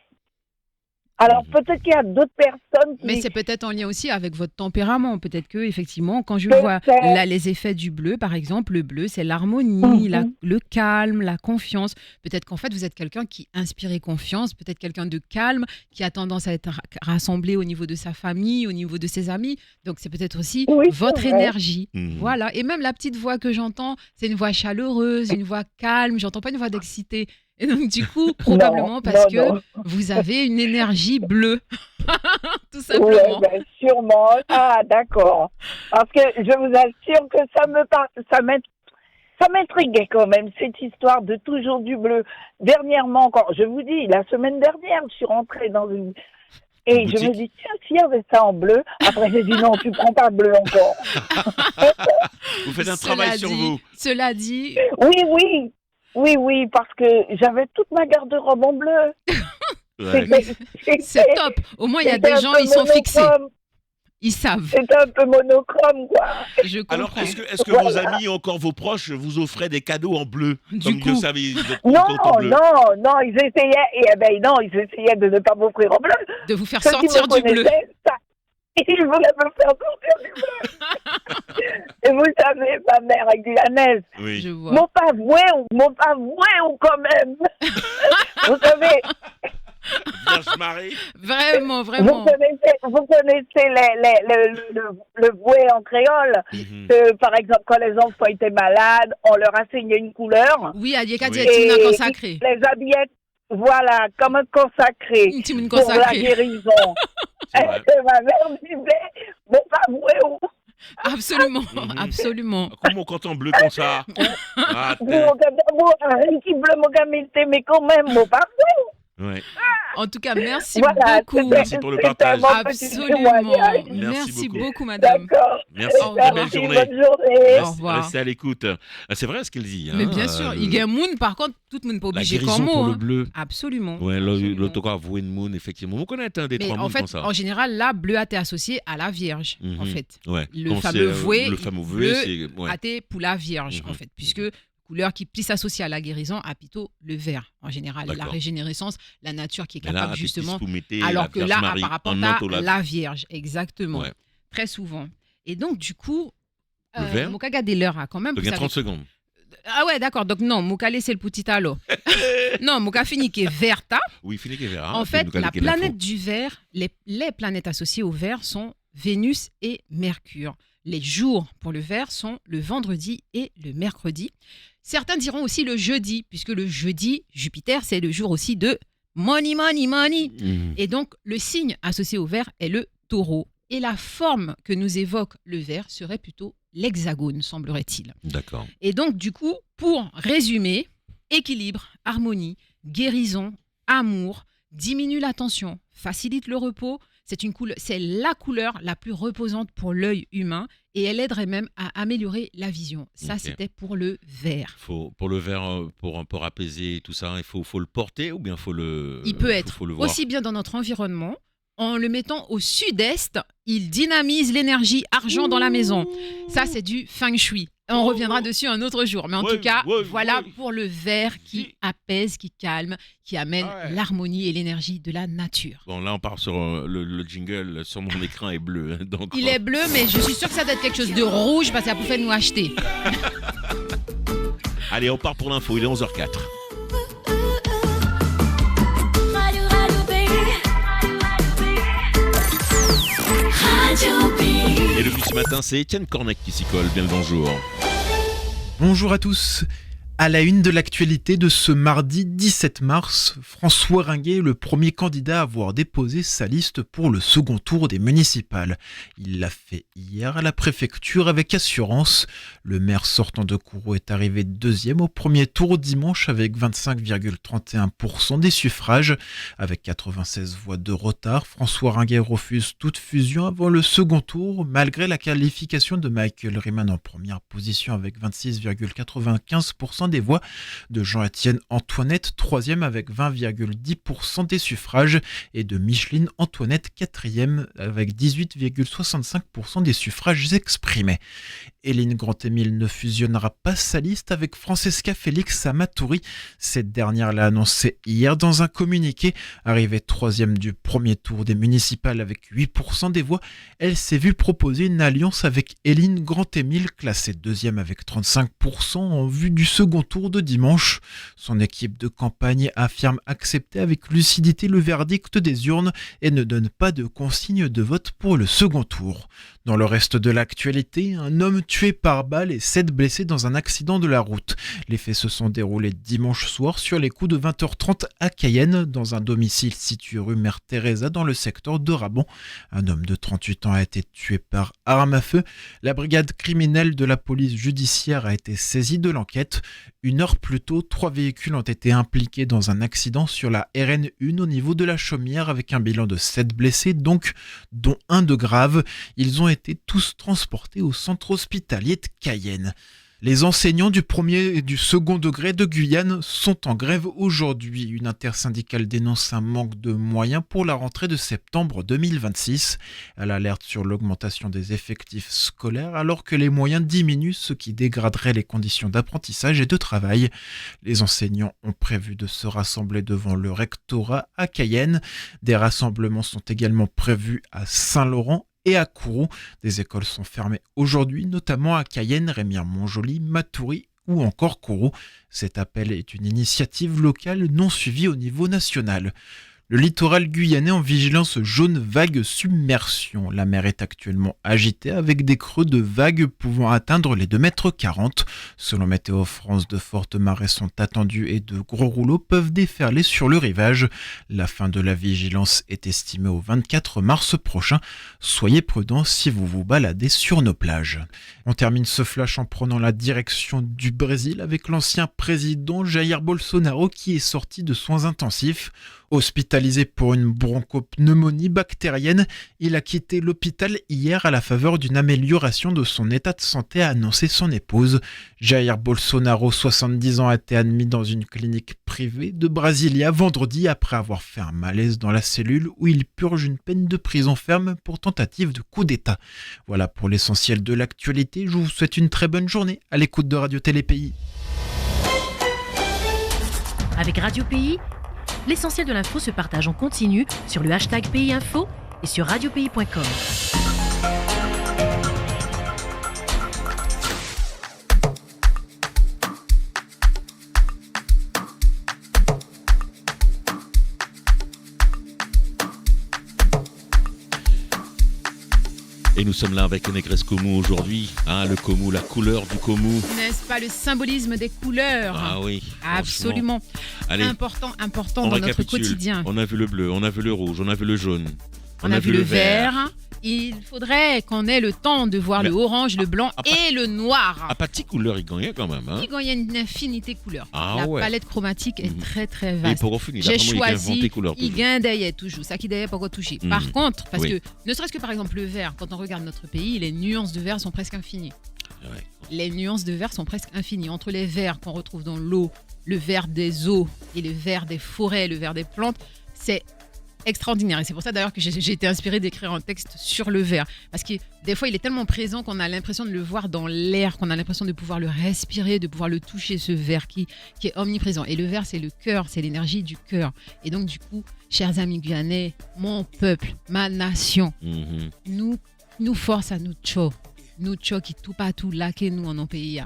Alors peut-être qu'il y a d'autres personnes qui... Mais c'est peut-être en lien aussi avec votre tempérament. Peut-être que, effectivement, quand je Peut-être. vois là, les effets du bleu, par exemple, le bleu, c'est l'harmonie, le calme, la confiance. Peut-être qu'en fait, vous êtes quelqu'un qui inspire confiance, peut-être quelqu'un de calme, qui a tendance à être rassemblé au niveau de sa famille, au niveau de ses amis. Donc, c'est peut-être aussi Oui, c'est votre vrai. énergie. Mhm. Voilà. Et même la petite voix que j'entends, c'est une voix chaleureuse, une voix calme. J'entends pas une voix d'excité. Et donc, du coup, probablement parce que non. vous avez une énergie bleue. Tout Oui, simplement. ben, sûrement. Ah, d'accord. Parce que je vous assure que ça m'intriguait quand même, cette histoire de toujours du bleu. Dernièrement encore, je vous dis, la semaine dernière, je suis rentrée dans une... Et Une je me boutique. dis, tiens, s'il y avait ça en bleu. Après, j'ai dit, non, tu prends pas bleu encore. Vous faites un travail sur vous. Cela dit, Oui, parce que j'avais toute ma garde-robe en bleu. Ouais. c'est top. Au moins, il y a C'était des un gens, peu ils sont fixés. monochrome. Ils savent. C'était un peu monochrome, quoi. Je comprends. Alors, est-ce que Voilà. vos amis, encore vos proches, vous offraient des cadeaux en bleu? Du Comme coup. vous savez, vous êtes Non, contents en bleu. ils essayaient de ne pas m'offrir en bleu. De vous faire Ceux qui sortir me du bleu. connaissaient, ils voulaient me faire sortir du bleu. Et vous savez, ma mère est guyanaise. Oui. Je vois. Mon pas vrai ou quand même. Vous savez, Vierge Marie. Vraiment, vous vraiment. connaissez le voué en créole. Mhm. Que, par exemple, quand les enfants étaient malades, on leur assignait une couleur. Oui, Adieka Oui. Diatina consacré. Les habillait, voilà, comme un consacré. Une team Pour la consacrée. guérison. C'est vrai. Et ma mère me disait, mon pas voué ou Absolument, Mhm. absolument. Comment on compte en bleu comme ça? Ah, qui bleu mon gars, mais quand même, mon pas voué. Ouais. En tout cas, merci Voilà, beaucoup. Merci pour le partage. mon petit témoignage. Absolument. Merci beaucoup. beaucoup, madame. D'accord. Merci, Au très revoir. belle journée. Bonne journée. Au revoir. Restez à l'écoute. C'est vrai ce qu'elle dit. Mais bien sûr, il y a Moon, par contre, tout le monde pas La obligé guérison comme pour mot. le bleu. Absolument. Ouais, Absolument. l'autographe Wayne Moon, effectivement. On connaît un des Mais trois en moons fait, comme ça. en général, là, bleu a été associé à la Vierge, en Mhm. fait. Ouais. Le Quand fameux c'est, voué, le fameux voué, bleu c'est ouais. a été pour la Vierge, en Mhm. fait, puisque couleur qui puisse s'associer à la guérison a plutôt le vert, en général. La D'accord. régénérescence, la nature qui est Mais là, capable justement, vous mettez alors la que Vierge là, Marie par rapport en à entourage. la Vierge, exactement, Ouais. très souvent. Et donc, du coup, Le vert mon regardez l'heure a quand même... Donc il y a 30 secondes. Ah ouais, d'accord, donc non, mon calé, c'est le petit alo. Non, mon fini qui est verta. Oui, Philippe Guevara. En fait, la planète du vert, les planètes associées au vert sont Vénus et Mercure. Les jours pour le vert sont le vendredi et le mercredi. Certains diront aussi le jeudi, puisque le jeudi, Jupiter, c'est le jour aussi de money, money, money. Et donc, le signe associé au vert est le taureau. Et la forme que nous évoque le vert serait plutôt l'hexagone, semblerait-il. D'accord. Et donc, du coup, pour résumer, équilibre, harmonie, guérison, amour, diminue la tension, facilite le repos. C'est la couleur la plus reposante pour l'œil humain et elle aiderait même à améliorer la vision. Ça, Ok. c'était pour le vert. Pour le vert, pour apaiser tout ça, il faut le porter ou bien faut le. Il peut être faut le voir. aussi bien dans notre environnement. En le mettant au sud-est, il dynamise l'énergie argent dans la maison. Ça, c'est du feng shui. On reviendra dessus un autre jour. Mais en tout cas, voilà pour le vert qui apaise, qui calme, qui amène l'harmonie et l'énergie de la nature. Bon, là, on part sur le jingle sur mon écran est bleu. Donc, Il est bleu, mais je suis sûre que ça doit être quelque chose de rouge parce que ça pouvait nous acheter. Allez, on part pour l'info. Il est 11h04. Et depuis ce matin, c'est Étienne Cornec qui s'y colle. Bien le bonjour. Bonjour à tous. À la une de l'actualité de ce mardi 17 mars, François Ringuet est le premier candidat à avoir déposé sa liste pour le second tour des municipales. Il l'a fait hier à la préfecture avec assurance. Le maire sortant de Kourou est arrivé deuxième au premier tour dimanche avec 25,31% des suffrages. Avec 96 voix de retard, François Ringuet refuse toute fusion avant le second tour, malgré la qualification de Michael Riemann en première position avec 26,95% des voix, de Jean-Étienne Antoinette, troisième avec 20,10% des suffrages, et de Micheline Antoinette, quatrième avec 18,65% des suffrages exprimés. Éline Grand-Émile ne fusionnera pas sa liste avec Francesca Félix Amaturi. Cette dernière l'a annoncé hier dans un communiqué. Arrivée troisième du premier tour des municipales avec 8% des voix, elle s'est vue proposer une alliance avec Éline Grand-Émile, classée deuxième avec 35% en vue du second tour de dimanche. Son équipe de campagne affirme accepter avec lucidité le verdict des urnes et ne donne pas de consigne de vote pour le second tour. Dans le reste de l'actualité, un homme tué par balle et 7 blessés dans un accident de la route. Les faits se sont déroulés dimanche soir sur les coups de 20h30 à Cayenne, dans un domicile situé rue Mère Teresa dans le secteur de Rabon. Un homme de 38 ans a été tué par arme à feu. La brigade criminelle de la police judiciaire a été saisie de l'enquête. Une heure plus tôt, 3 véhicules ont été impliqués dans un accident sur la RN1 au niveau de la Chaumière avec un bilan de 7 blessés, donc dont un de grave. Ils ont été tous transportés au centre hospitalier de Cayenne. Les enseignants du premier et du second degré de Guyane sont en grève aujourd'hui. Une intersyndicale dénonce un manque de moyens pour la rentrée de septembre 2026. Elle alerte sur l'augmentation des effectifs scolaires alors que les moyens diminuent, ce qui dégraderait les conditions d'apprentissage et de travail. Les enseignants ont prévu de se rassembler devant le rectorat à Cayenne. Des rassemblements sont également prévus à Saint-Laurent et à Kourou. Des écoles sont fermées aujourd'hui, notamment à Cayenne, Remire-Montjoly, Matoury ou encore Kourou. Cet appel est une initiative locale non suivie au niveau national. Le littoral guyanais en vigilance jaune vague submersion. La mer est actuellement agitée avec des creux de vagues pouvant atteindre les 2,40 m. Selon Météo France, de fortes marées sont attendues et de gros rouleaux peuvent déferler sur le rivage. La fin de la vigilance est estimée au 24 mars prochain. Soyez prudents si vous vous baladez sur nos plages. On termine ce flash en prenant la direction du Brésil avec l'ancien président Jair Bolsonaro qui est sorti de soins intensifs. Hospitalisé pour une bronchopneumonie bactérienne, il a quitté l'hôpital hier à la faveur d'une amélioration de son état de santé, a annoncé son épouse. Jair Bolsonaro, 70 ans, a été admis dans une clinique privée de Brasilia vendredi après avoir fait un malaise dans la cellule où il purge une peine de prison ferme pour tentative de coup d'État. Voilà pour l'essentiel de l'actualité. Je vous souhaite une très bonne journée à l'écoute de Radio Télé Pays. Avec Radio Pays, l'essentiel de l'info se partage en continu sur le hashtag Pays Info et sur radiopays.com. Et nous sommes là avec Négresse Comou aujourd'hui. Le Comou, la couleur du Comou. N'est-ce pas le symbolisme des couleurs? Ah oui. Absolument. Allez, important dans notre quotidien. On a vu le bleu, on a vu le rouge, on a vu le jaune. On a vu le vert. Il faudrait qu'on ait le temps de voir le orange, le blanc et le noir. À partir couleur, il gagnait quand même. Il gagnait une infinité de couleurs. La Ouais. palette chromatique est très très vaste. Et pour finir, J'ai il choisi, couleurs. il gagne toujours. Ça qui d'ailleurs pas quoi toucher. Par contre, parce que ne serait-ce que par exemple le vert, quand on regarde notre pays, les nuances de vert sont presque infinies. Ouais. Les nuances de vert sont presque infinies. Entre les verts qu'on retrouve dans l'eau, le vert des eaux et le vert des forêts, le vert des plantes, c'est extraordinaire. Et c'est pour ça d'ailleurs que j'ai été inspirée d'écrire un texte sur le vert. Parce que des fois, il est tellement présent qu'on a l'impression de le voir dans l'air, qu'on a l'impression de pouvoir le respirer, de pouvoir le toucher, ce vert qui est omniprésent. Et le vert, c'est le cœur, c'est l'énergie du cœur. Et donc, du coup, chers amis guyanais, mon peuple, ma nation, nous force à nous tcho. Nous tcho qui tout pas tout là que nous en nos pays.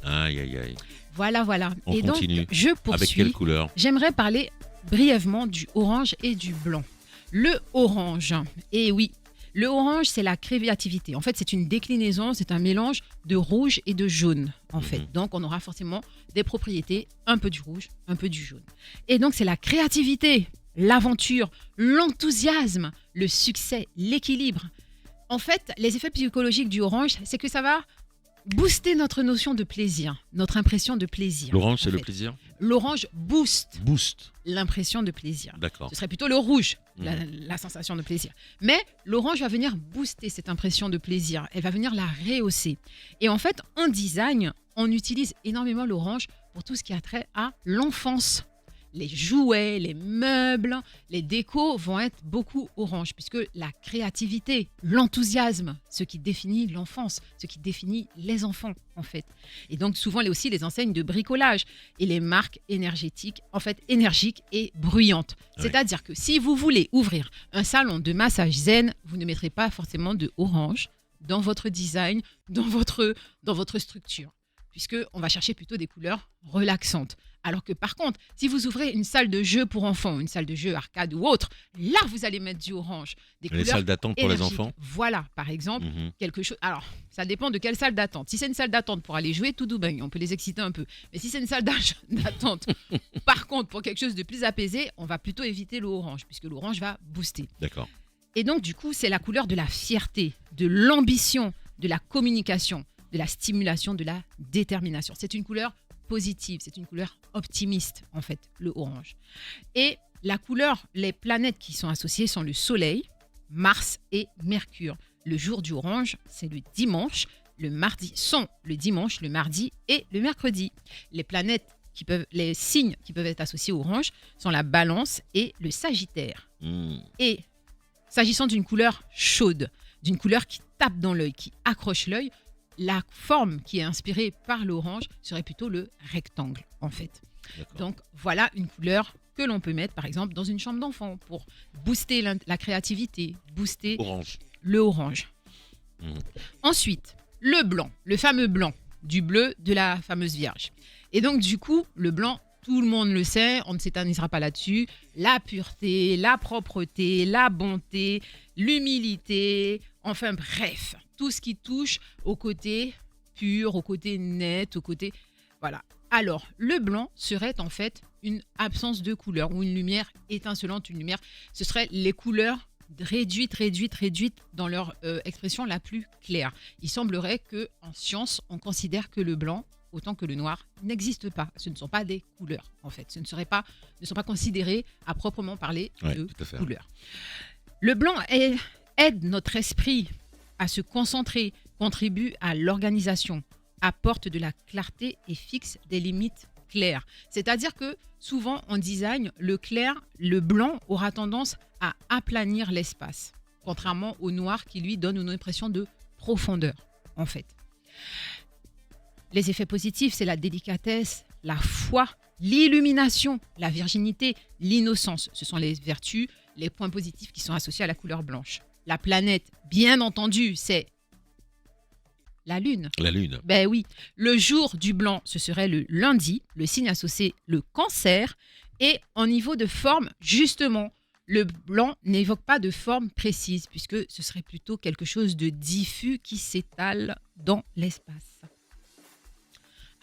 Aïe, aïe, aïe. Voilà. On et continue. Donc, je poursuis. Avec quelle couleur? J'aimerais parler brièvement du orange et du blanc. Le orange, et oui, le orange, c'est la créativité. En fait, c'est une déclinaison, c'est un mélange de rouge et de jaune, en fait. Donc, on aura forcément des propriétés, un peu du rouge, un peu du jaune. Et donc, c'est la créativité, l'aventure, l'enthousiasme, le succès, l'équilibre. En fait, les effets psychologiques du orange, c'est que ça va booster notre notion de plaisir, notre impression de plaisir. L'orange, c'est le plaisir? L'orange booste l'impression de plaisir. D'accord. Ce serait plutôt le rouge, la sensation de plaisir. Mais l'orange va venir booster cette impression de plaisir. Elle va venir la rehausser. Et en fait, en design, on utilise énormément l'orange pour tout ce qui a trait à l'enfance. Les jouets, les meubles, les décos vont être beaucoup orange, puisque la créativité, l'enthousiasme, ce qui définit l'enfance, ce qui définit les enfants, en fait. Et donc, souvent, aussi les enseignes de bricolage et les marques énergétiques, en fait, énergiques et bruyantes. Oui. C'est-à-dire que si vous voulez ouvrir un salon de massage zen, vous ne mettrez pas forcément de orange dans votre design, dans votre structure, puisqu'on va chercher plutôt des couleurs relaxantes. Alors que par contre, si vous ouvrez une salle de jeu pour enfants, une salle de jeu arcade ou autre, là, vous allez mettre du orange. Les salles d'attente pour les enfants? Voilà, par exemple, quelque chose. Alors, ça dépend de quelle salle d'attente. Si c'est une salle d'attente pour aller jouer, tout doux, on peut les exciter un peu. Mais si c'est une salle d'attente, par contre, pour quelque chose de plus apaisé, on va plutôt éviter l'orange, puisque l'orange va booster. D'accord. Et donc, du coup, c'est la couleur de la fierté, de l'ambition, de la communication, de la stimulation, de la détermination. C'est une couleur positive, c'est une couleur optimiste, en fait, le orange. Et la couleur, les planètes qui sont associées sont le Soleil, Mars et Mercure. Le jour du orange, c'est le dimanche. Le mardi sont le dimanche, le mardi et le mercredi. Les signes qui peuvent être associés au orange sont la Balance et le Sagittaire. Et s'agissant d'une couleur chaude, d'une couleur qui tape dans l'œil, qui accroche l'œil, la forme qui est inspirée par l'orange serait plutôt le rectangle, en fait. D'accord. Donc, voilà une couleur que l'on peut mettre, par exemple, dans une chambre d'enfant pour booster la créativité, booster le orange. Ensuite, le blanc, le fameux blanc, du bleu de la fameuse Vierge. Et donc, du coup, le blanc, tout le monde le sait, on ne s'éternisera pas là-dessus. La pureté, la propreté, la bonté, l'humilité, enfin bref, tout ce qui touche au côté pur, au côté net, au côté... Voilà. Alors, le blanc serait en fait une absence de couleur ou une lumière étincelante, une lumière. Ce serait les couleurs réduites dans leur expression la plus claire. Il semblerait qu'en science, on considère que le blanc, autant que le noir, n'existe pas. Ce ne sont pas des couleurs, en fait. Ne sont pas considérés à proprement parler de couleurs. Le blanc aide notre esprit à se concentrer, contribue à l'organisation, apporte de la clarté et fixe des limites claires. C'est-à-dire que souvent en design, le clair, le blanc aura tendance à aplanir l'espace, contrairement au noir qui lui donne une impression de profondeur, en fait. Les effets positifs, c'est la délicatesse, la foi, l'illumination, la virginité, l'innocence. Ce sont les vertus, les points positifs qui sont associés à la couleur blanche. La planète, bien entendu, c'est la lune. La lune. Ben oui. Le jour du blanc, ce serait le lundi. Le signe associé, le cancer. Et en niveau de forme, justement, le blanc n'évoque pas de forme précise, puisque ce serait plutôt quelque chose de diffus qui s'étale dans l'espace.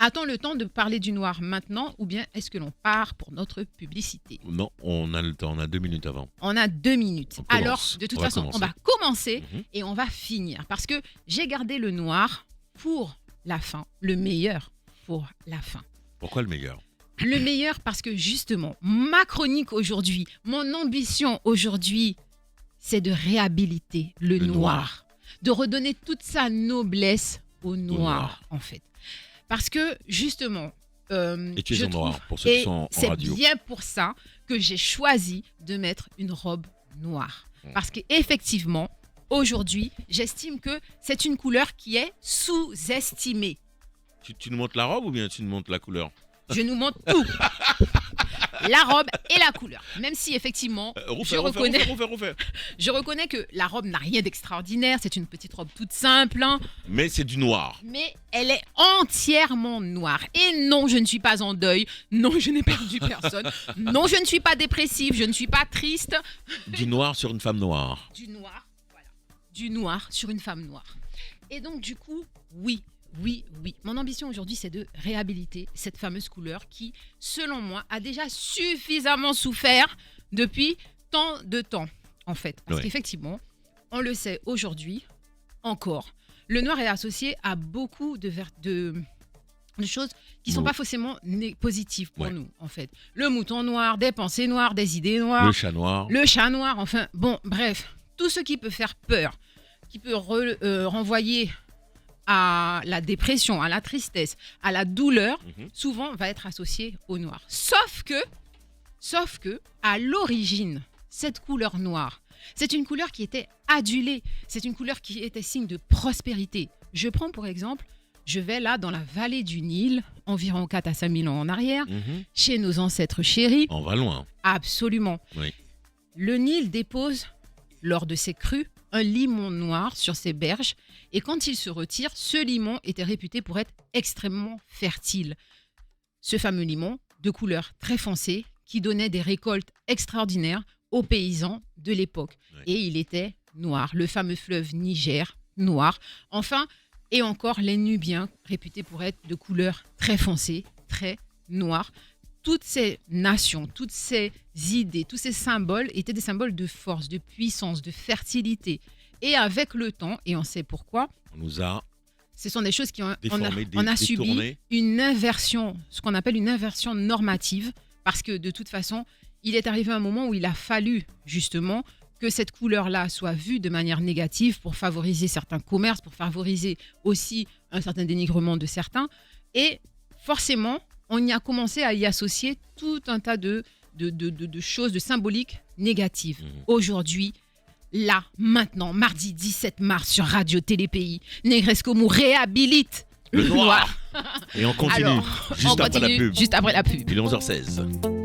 A-t-on le temps de parler du noir maintenant ou bien est-ce que l'on part pour notre publicité ? Non, on a le temps, on a 2 minutes avant. On a 2 minutes. Alors, de toute façon, on va commencer et on va finir. Parce que j'ai gardé le noir pour la fin, le meilleur pour la fin. Pourquoi le meilleur ? Le meilleur parce que justement, ma chronique aujourd'hui, mon ambition aujourd'hui, c'est de réhabiliter le noir. De redonner toute sa noblesse au noir, en fait. Parce que justement, et tu es en noir pour ceux qui sont en radio. C'est bien pour ça que j'ai choisi de mettre une robe noire. Parce qu'effectivement, aujourd'hui, j'estime que c'est une couleur qui est sous-estimée. Tu nous montres la robe ou bien tu nous montres la couleur ? Je nous montre tout. La robe et la couleur. Même si effectivement, je reconnais que la robe n'a rien d'extraordinaire. C'est une petite robe toute simple. Mais c'est du noir. Mais elle est entièrement noire. Et non, je ne suis pas en deuil. Non, je n'ai perdu personne. Non, je ne suis pas dépressive. Je ne suis pas triste. Du noir sur une femme noire. Du noir, voilà. Du noir sur une femme noire. Et donc du coup, oui. Mon ambition aujourd'hui, c'est de réhabiliter cette fameuse couleur qui, selon moi, a déjà suffisamment souffert depuis tant de temps, en fait. Parce qu'effectivement, on le sait aujourd'hui, encore, le noir est associé à beaucoup de choses qui ne sont pas forcément positives pour nous, en fait. Le mouton noir, des pensées noires, des idées noires. Le chat noir, enfin, bon, bref, tout ce qui peut faire peur, qui peut renvoyer à la dépression, à la tristesse, à la douleur, souvent va être associé au noir. Sauf que, à l'origine, cette couleur noire, c'est une couleur qui était adulée, c'est une couleur qui était signe de prospérité. Je prends pour exemple, je vais là dans la vallée du Nil, environ 4 à 5 000 ans en arrière, chez nos ancêtres chéris. On va loin. Absolument. Oui. Le Nil dépose, lors de ses crues, un limon noir sur ses berges et quand il se retire, ce limon était réputé pour être extrêmement fertile. Ce fameux limon, de couleur très foncée, qui donnait des récoltes extraordinaires aux paysans de l'époque. Oui. Et il était noir. Le fameux fleuve Niger, noir. Enfin, et encore les Nubiens, réputés pour être de couleur très foncée, très noire. Toutes ces nations, toutes ces idées, tous ces symboles étaient des symboles de force, de puissance, de fertilité. Et avec le temps, et on sait pourquoi, ce sont des choses qui ont subi une inversion, ce qu'on appelle une inversion normative, parce que de toute façon, il est arrivé un moment où il a fallu justement que cette couleur-là soit vue de manière négative pour favoriser certains commerces, pour favoriser aussi un certain dénigrement de certains. Et forcément, on y a commencé à y associer tout un tas de choses, de symboliques négatives. Aujourd'hui, là, maintenant, mardi 17 mars sur Radio Télé Pays, Negresco réhabilite le noir. Et on continue, juste après la pub. Il est 11h16.